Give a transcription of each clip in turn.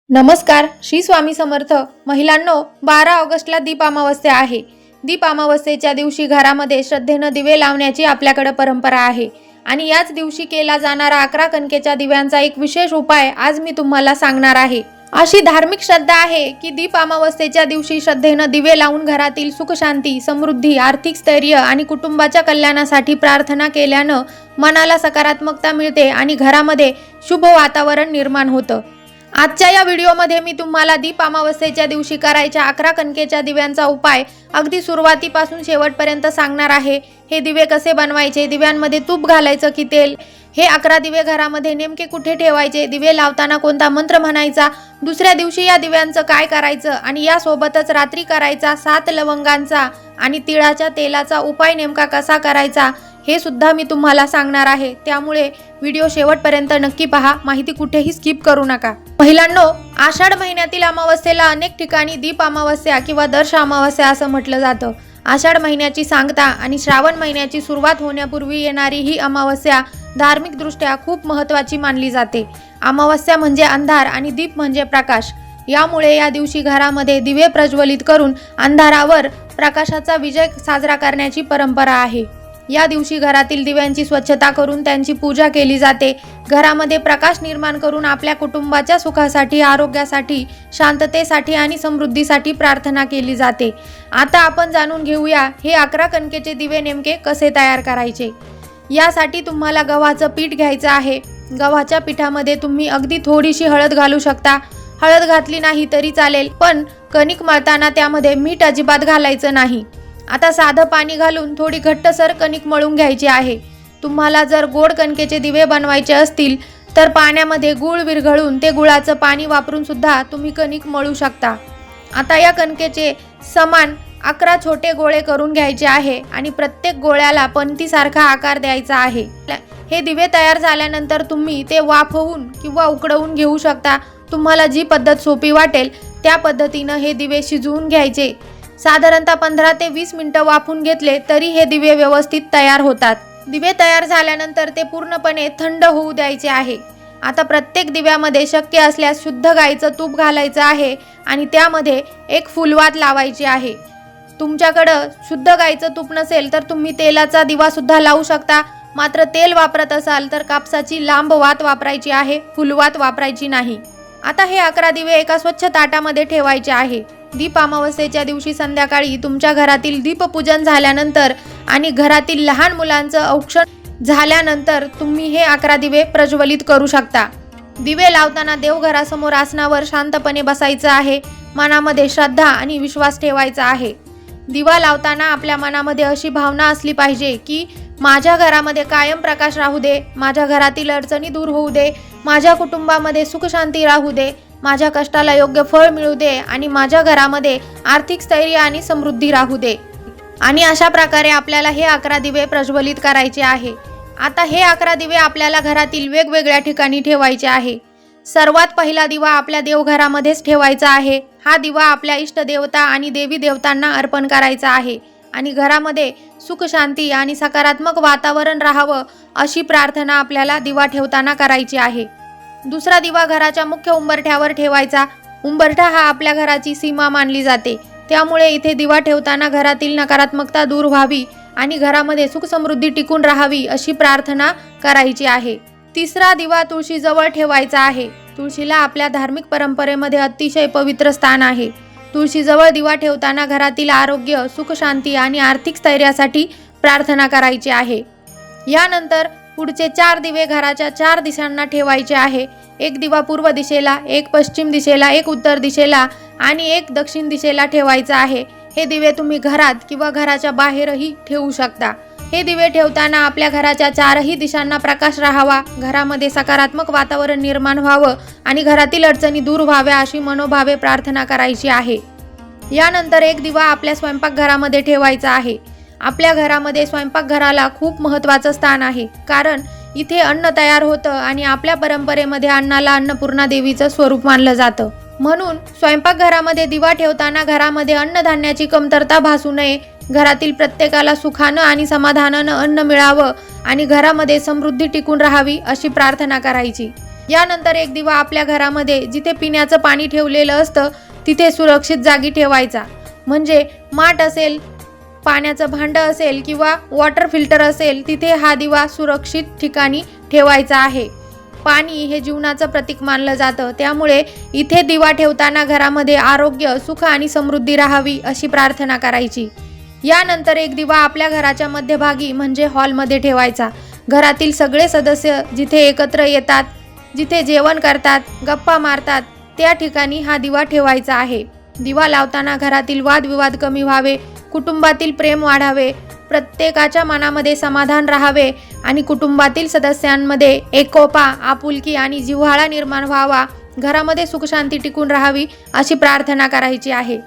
नमस्कार. श्री स्वामी समर्थ. महिलांनो, 12 ऑगस्टला दीप अमावस्या आहे. दीप अमावस्येच्या दिवशी घरामध्ये श्रद्धेनं दिवे लावण्याची आपल्याकडे परंपरा आहे आणि याच दिवशी केला जाणारा 11 कणकेच्या दिव्यांचा एक विशेष उपाय आज मी तुम्हाला सांगणार आहे. अशी धार्मिक श्रद्धा आहे की दीप अमावस्येच्या दिवशी श्रद्धेनं दिवे लावून घरातील सुख शांती, समृद्धी, आर्थिक स्थैर्य आणि कुटुंबाच्या कल्याणासाठी प्रार्थना केल्यानं मनाला सकारात्मकता मिळते आणि घरामध्ये शुभ वातावरण निर्माण होतं. आजच्या या व्हिडिओमध्ये मी तुम्हाला दीप अमावस्येच्या दिवशी करायच्या 11 कणकेच्या दिव्यांचा उपाय अगदी सुरुवातीपासून शेवटपर्यंत सांगणार आहे. हे दिवे कसे बनवायचे, दिव्यांमध्ये तूप घालायचं की तेल, हे 11 दिवे घरामध्ये नेमके कुठे ठेवायचे, दिवे लावताना कोणता मंत्र म्हणायचा, दुसऱ्या दिवशी या दिव्यांचं काय करायचं आणि यासोबतच रात्री करायचा 7 लवंगांचा आणि तिळाच्या तेलाचा उपाय नेमका कसा करायचा हे सुद्धा मी तुम्हाला सांगणार आहे. त्यामुळे व्हिडिओ शेवटपर्यंत नक्की पहा, माहिती कुठेही स्किप करू नका. महिलांनो, आषाढ महिन्यातील अमावस्येला अनेक ठिकाणी दीप अमावस्या किंवा दर्श अमावस्या असं म्हटलं जातं. आषाढ महिन्याची सांगता आणि श्रावण महिन्याची सुरुवात होण्यापूर्वी येणारी ही अमावस्या धार्मिकदृष्ट्या खूप महत्त्वाची मानली जाते. अमावस्या म्हणजे अंधार आणि दीप म्हणजे प्रकाश. यामुळे या दिवशी घरामध्ये दिवे प्रज्वलित करून अंधारावर प्रकाशाचा विजय साजरा करण्याची परंपरा आहे. या दिवशी घरातील दिव्यांची स्वच्छता करून त्यांची पूजा केली जाते. घरामध्ये प्रकाश निर्माण करून आपल्या कुटुंबाच्या सुखासाठी, आरोग्यासाठी, शांततेसाठी आणि समृद्धीसाठी प्रार्थना केली जाते. आता आपण जाणून घेऊया हे 11 कणकेचे दिवे नेमके कसे तयार करायचे. यासाठी तुम्हाला गव्हाचं पीठ घ्यायचं आहे. गव्हाच्या पिठामध्ये तुम्ही अगदी थोडीशी हळद घालू शकता. हळद घातली नाही तरी चालेल, पण कणिक मळताना त्यामध्ये मीठ अजिबात घालायचं नाही. आता साधं पाणी घालून थोडी घट्टसर कणिक मळून घ्यायची आहे. तुम्हाला जर गोड कणकेचे दिवे बनवायचे असतील तर पाण्यामध्ये गूळ विरघळून ते गुळाचं पाणी वापरून सुद्धा तुम्ही कणिक मळू शकता. आता या कणकेचे समान 11 छोटे गोळे करून घ्यायचे आहे आणि प्रत्येक गोळ्याला पणतीसारखा आकार द्यायचा आहे. हे दिवे तयार झाल्यानंतर तुम्ही ते वाफवून किंवा उकडवून घेऊ शकता. तुम्हाला जी पद्धत सोपी वाटेल त्या पद्धतीनं हे दिवे शिजवून घ्यायचे. साधारणतः 15 ते 20 मिनिटं वाफून घेतले तरी हे दिवे व्यवस्थित तयार होतात. दिवे तयार झाल्यानंतर ते पूर्णपणे थंड होऊ द्यायचे आहे. आता प्रत्येक दिव्यामध्ये शक्य असल्यास शुद्ध गाईचं तूप घालायचं आहे आणि त्यामध्ये एक फुलवात लावायची आहे. तुमच्याकडं शुद्ध गाईचं तूप नसेल तर तुम्ही तेलाचा दिवा सुद्धा लावू शकता. मात्र तेल वापरत असाल तर कापसाची लांब वात वापरायची आहे, फुलवात वापरायची नाही. आता हे 11 दिवे एका स्वच्छ ताटामध्ये ठेवायचे आहे. दीप अमावस्येच्या दिवशी संध्याकाळी तुमच्या घरातील दीपपूजन झाल्यानंतर आणि घरातील लहान मुलांचं औक्षण झाल्यानंतर तुम्ही हे 11 दिवे प्रज्वलित करू शकता. दिवे लावताना देवघरासमोर आसनावर शांतपणे बसायचं आहे. मनामध्ये श्रद्धा आणि विश्वास ठेवायचा आहे. दिवा लावताना आपल्या मनामध्ये अशी भावना असली पाहिजे की माझ्या घरामध्ये कायम प्रकाश राहू दे, माझ्या घरातील अडचणी दूर होऊ दे, माझ्या कुटुंबामध्ये सुखशांती राहू दे, माझ्या कष्टाला योग्य फळ मिळू दे आणि माझ्या घरामध्ये आर्थिक स्थैर्य आणि समृद्धी राहू दे. आणि अशा प्रकारे आपल्याला हे 11 दिवे प्रज्वलित करायचे आहे. आता हे 11 दिवे आपल्याला घरातील वेगवेगळ्या ठिकाणी ठेवायचे आहे. सर्वात पहिला दिवा आपल्या देवघरामध्येच ठेवायचा आहे. हा दिवा आपल्या इष्टदेवता आणि देवी देवतांना अर्पण करायचा आहे आणि घरामध्ये सुख शांती आणि सकारात्मक वातावरण राहावं अशी प्रार्थना आपल्याला दिवा ठेवताना करायची आहे. दुसरा दिवा घराच्या मुख्य उंबरठ्यावर ठेवायचा. उंबरठा हा आपल्या घराची सीमा मानली जाते. त्यामुळे इथे दिवा ठेवताना घरातील नकारात्मकता दूर व्हावी आणि घरामध्ये सुख समृद्धी टिकून राहावी अशी प्रार्थना करायची आहे. तिसरा दिवा तुळशीजवळ ठेवायचा आहे. तुळशीला आपल्या धार्मिक परंपरेमध्ये अतिशय पवित्र स्थान आहे. तुळशीजवळ दिवा ठेवताना घरातील आरोग्य, सुख शांती आणि आर्थिक स्थैर्यासाठी प्रार्थना करायची आहे. यानंतर पुढचे 4 दिवे घराच्या 4 दिशांना ठेवायचे आहे. एक दिवा पूर्व दिशेला, एक पश्चिम दिशेला, एक उत्तर दिशेला आणि एक दक्षिण दिशेला ठेवायचा आहे. हे दिवे तुम्ही घरात किंवा घराच्या बाहेरही ठेवू शकता. हे दिवे ठेवताना आपल्या घराच्या 4ही दिशांना प्रकाश राहावा, घरामध्ये सकारात्मक वातावरण निर्माण व्हावं आणि घरातील अडचणी दूर व्हाव्या अशी मनोभावे प्रार्थना करायची आहे. यानंतर एक दिवा आपल्या स्वयंपाकघरामध्ये ठेवायचा आहे. आपल्या घरामध्ये स्वयंपाकघराला खूप महत्त्वाचं स्थान आहे, कारण इथे अन्न तयार होतं आणि आपल्या परंपरेमध्ये अन्नाला अन्नपूर्णा देवीचं स्वरूप मानलं जातं. म्हणून स्वयंपाकघरामध्ये दिवा ठेवताना घरामध्ये अन्नधान्याची कमतरता भासू नये, घरातील प्रत्येकाला सुखानं आणि समाधानानं अन्न मिळावं आणि घरामध्ये समृद्धी टिकून राहावी अशी प्रार्थना करायची. यानंतर एक दिवा आपल्या घरामध्ये जिथे पिण्याचं पाणी ठेवलेलं असतं तिथे सुरक्षित जागी ठेवायचा. म्हणजे माठ असेल, पाण्याचं भांडं असेल किंवा वॉटर फिल्टर असेल, तिथे हा दिवा सुरक्षित ठिकाणी ठेवायचा आहे. पाणी हे जीवनाचं प्रतीक मानलं जातं, त्यामुळे इथे दिवा ठेवताना घरामध्ये आरोग्य, सुख आणि समृद्धी राहावी अशी प्रार्थना करायची. यानंतर एक दिवा आपल्या घराच्या मध्यभागी म्हणजे हॉलमध्ये ठेवायचा. घरातील सगळे सदस्य जिथे एकत्र येतात, जिथे जेवण करतात, गप्पा मारतात, त्या ठिकाणी हा दिवा ठेवायचा आहे. दिवा लावताना घरातील वादविवाद कमी व्हावे, कुटुंबातील प्रेम वाढावे, प्रत्येकाच्या मनामध्ये समाधान राहावे आणि कुटुंबातील सदस्यांमध्ये एकोपा, आपुलकी आणि जिव्हाळा निर्माण व्हावा, घरामध्ये सुखशांती टिकून राहावी अशी प्रार्थना करायची आहे.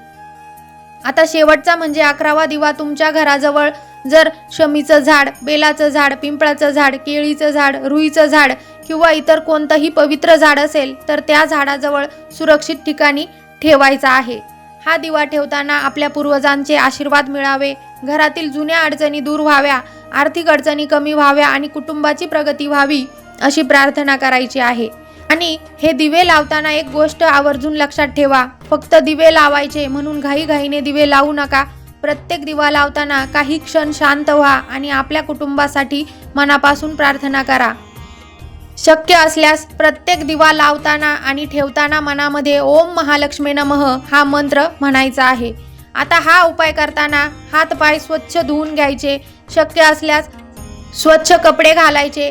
आता शेवटचा म्हणजे 11वा दिवा तुमच्या घराजवळ जर शमीचं झाड, बेलाचं झाड, पिंपळाचं झाड, केळीचं झाड, रुईचं झाड किंवा इतर कोणतंही पवित्र झाड असेल तर त्या झाडाजवळ सुरक्षित ठिकाणी ठेवायचा आहे. हा दिवा ठेवताना आपल्या पूर्वजांचे आशीर्वाद मिळावे, घरातील जुन्या अडचणी दूर व्हाव्या, आर्थिक अडचणी कमी व्हाव्या आणि कुटुंबाची प्रगती व्हावी अशी प्रार्थना करायची आहे. आणि हे दिवे लावताना एक गोष्ट आवर्जून लक्षात ठेवा, फक्त दिवे लावायचे म्हणून घाईघाईने दिवे लावू नका. प्रत्येक दिवा लावताना काही क्षण शांत व्हा आणि आपल्या कुटुंबासाठी मनापासून प्रार्थना करा. शक्य असल्यास प्रत्येक दिवा लावताना आणि ठेवताना मनामध्ये ओम महालक्ष्मी नमः हा मंत्र म्हणायचा आहे. आता हा उपाय करताना हात पाय स्वच्छ धुवून घ्यायचे. शक्य असल्यास स्वच्छ कपडे घालायचे.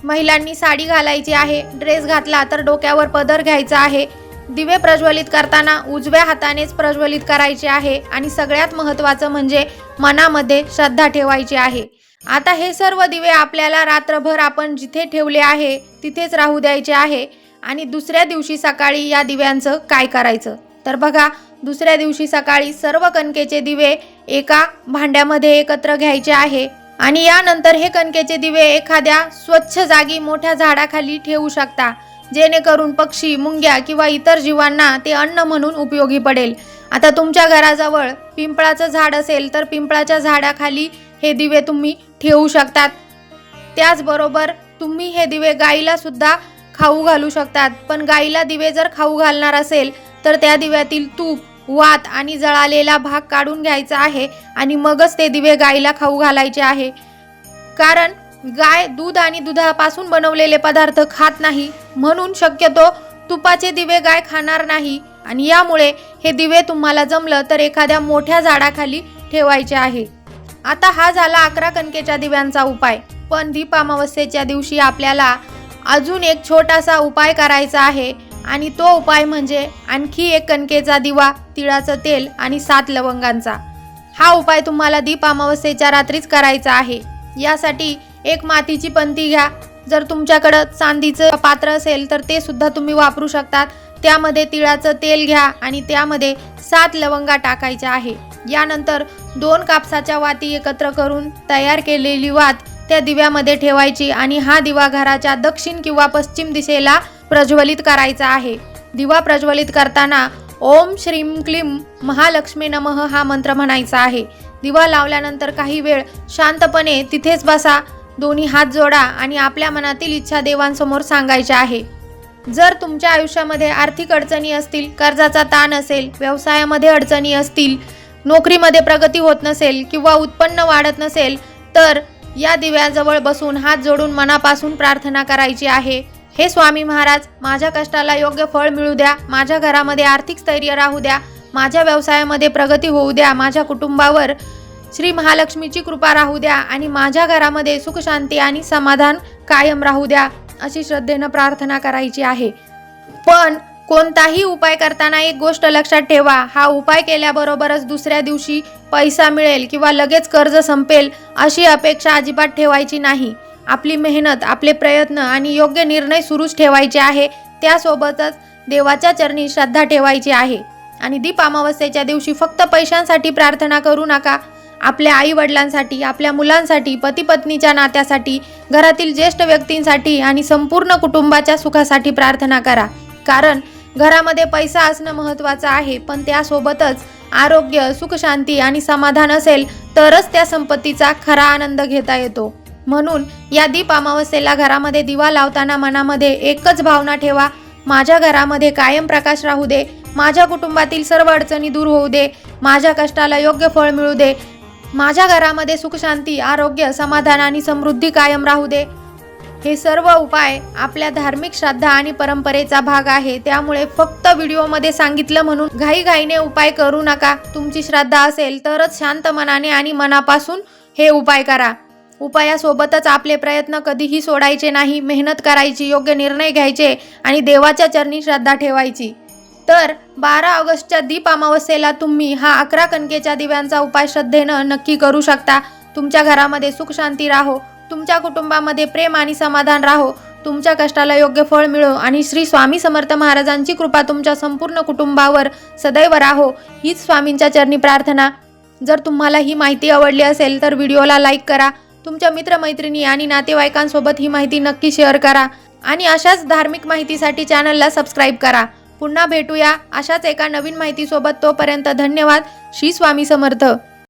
महिलांनी साडी घालायची आहे. ड्रेस घातला तर डोक्यावर पदर घ्यायचा आहे. दिवे प्रज्वलित करताना उजव्या हातानेच प्रज्वलित करायचे आहे आणि सगळ्यात महत्त्वाचं म्हणजे मनामध्ये श्रद्धा ठेवायची आहे. आता हे सर्व दिवे आपल्याला रात्रभर आपण जिथे ठेवले आहे तिथेच राहू द्यायचे आहे. आणि दुसऱ्या दिवशी सकाळी या दिव्यांचं काय करायचं तर बघा, दुसऱ्या दिवशी सकाळी सर्व कणकेचे दिवे एका भांड्यामध्ये एकत्र घ्यायचे आहे आणि यानंतर हे कणकेचे दिवे एखाद्या स्वच्छ जागी मोठ्या झाडाखाली ठेवू शकता, जेणेकरून पक्षी, मुंग्या किंवा इतर जीवांना ते अन्न म्हणून उपयोगी पडेल. आता तुमच्या घराजवळ पिंपळाचं झाड असेल तर पिंपळाच्या झाडाखाली हे दिवे तुम्ही ठेवू शकतात. त्याचबरोबर तुम्ही हे दिवे गाईला सुद्धा खाऊ घालू शकतात. पण गाईला दिवे जर खाऊ घालणार असेल तर त्या दिव्यातील तूप, वात आणि जळालेला भाग काढून घ्यायचा आहे आणि मगच ते दिवे गाईला खाऊ घालायचे आहे. कारण गाय दूध आणि दुधापासून बनवलेले पदार्थ खात नाही, म्हणून शक्यतो तुपाचे दिवे गाय खाणार नाही. आणि यामुळे हे दिवे तुम्हाला जमलं तर एखाद्या मोठ्या झाडाखाली ठेवायचे आहे. आता हा झाला 11 कणकेच्या दिव्यांचा उपाय. पण दीप अमावस्येच्या दिवशी आपल्याला अजून एक छोटासा उपाय करायचा आहे आणि तो उपाय म्हणजे आणखी एक कणकेचा दिवा, तिळाचं तेल आणि 7 लवंगांचा. हा उपाय तुम्हाला दीप अमावस्येच्या रात्रीच करायचा आहे. यासाठी एक मातीची पंती घ्या. जर तुमच्याकडं चांदीचं पात्र असेल तर ते सुद्धा तुम्ही वापरू शकतात. त्यामध्ये तिळाचं तेल घ्या आणि त्यामध्ये 7 लवंगा टाकायच्या आहे. यानंतर 2 कापसाच्या वाती एकत्र करून तयार केलेली वात त्या दिव्यामध्ये ठेवायची आणि हा दिवा घराच्या दक्षिण किंवा पश्चिम दिशेला प्रज्वलित करायचा आहे. दिवा प्रज्वलित करताना ओम श्रीं क्लीं महालक्ष्मी नमः हा मंत्र म्हणायचा आहे. दिवा लावल्यानंतर काही वेळ शांतपणे तिथेच बसा, दोन्ही हात जोडा आणि आपल्या मनातील इच्छा देवांसमोर सांगायच्या आहे. जर तुमच्या आयुष्यामध्ये आर्थिक अडचणी असतील, कर्जाचा ताण असेल, व्यवसायामध्ये अडचणी असतील, नोकरीमध्ये प्रगती होत नसेल किंवा उत्पन्न वाढत नसेल तर या दिव्याजवळ बसून हात जोडून मनापासून प्रार्थना करायची आहे. हे स्वामी महाराज, माझ्या कष्टाला योग्य फळ मिळू द्या, माझ्या घरामध्ये आर्थिक स्थैर्य राहू द्या, माझ्या व्यवसायामध्ये प्रगती होऊ द्या, माझ्या कुटुंबावर श्री महालक्ष्मीची कृपा राहू द्या आणि माझ्या घरामध्ये सुख शांती आणि समाधान कायम राहू द्या अशी श्रद्धेनं प्रार्थना करायची आहे. पण कोणताही उपाय करताना एक गोष्ट लक्षात ठेवा, हा उपाय केल्याबरोबरच दुसऱ्या दिवशी पैसा मिळेल किंवा लगेच कर्ज संपेल अशी अपेक्षा अजिबात ठेवायची नाही. आपली मेहनत, आपले प्रयत्न आणि योग्य निर्णय सुरूच ठेवायचे आहे. त्यासोबतच देवाच्या चरणी श्रद्धा ठेवायची आहे. आणि दीप अमावस्येच्या दिवशी फक्त पैशांसाठी प्रार्थना करू नका. आपल्या आई वडिलांसाठी, आपल्या मुलांसाठी, पती पत्नीच्या नात्यासाठी, घरातील ज्येष्ठ व्यक्तींसाठी आणि संपूर्ण कुटुंबाच्या सुखासाठी प्रार्थना करा. कारण घरामध्ये पैसा असणं महत्त्वाचं आहे, पण त्यासोबतच आरोग्य, सुख शांती आणि समाधान असेल तरच त्या संपत्तीचा खरा आनंद घेता येतो. म्हणून या दीप अमावस्येला घरामध्ये दिवा लावताना मनामध्ये एकच भावना ठेवा, माझ्या घरामध्ये कायम प्रकाश राहू दे, माझ्या कुटुंबातील सर्व अडचणी दूर होऊ दे, माझ्या कष्टाला योग्य फळ मिळू दे, माझ्या घरामध्ये सुख शांती आरोग्य समाधान आणि समृद्धी कायम राहू दे। हे सर्व उपाय आपल्या धार्मिक श्रद्धा आणि परंपरेचा भाग आहे, त्यामुळे फक्त व्हिडिओमध्ये सांगितलं म्हणून घाईघाईने उपाय करू नका। तुमची श्रद्धा असेल तरच शांत मनाने आणि मनापासून हे उपाय करा। उपायासोबतच आपले प्रयत्न कधीही सोडायचे नाही, मेहनत करायची, योग्य निर्णय घ्यायचे आणि देवाच्या चरणी श्रद्धा ठेवायची। तर 12 ऑगस्टच्या दीप अमावस्येला तुम्ही हा 11 कणकेच्या दिव्यांचा उपाय श्रद्धेनं नक्की करू शकता। तुमच्या घरामध्ये सुख शांती राहो, तुमच्या कुटुंबामध्ये प्रेम आणि समाधान राहो, तुमच्या कष्टाला योग्य फळ मिळो आणि श्री स्वामी समर्थ महाराजांची कृपा तुमच्या संपूर्ण कुटुंबावर सदैव राहो, हीच स्वामींच्या चरणी प्रार्थना। जर तुम्हाला ही माहिती आवडली असेल तर व्हिडिओला लाईक करा, तुमच्या मित्रमैत्रिणी आणि नातेवाईकांसोबत ही माहिती नक्की शेअर करा आणि अशाच धार्मिक माहितीसाठी चॅनलला सबस्क्राईब करा। पुन्हा भेटूया अशाच एका नवीन माहितीसोबत, तोपर्यंत धन्यवाद। श्री स्वामी समर्थ।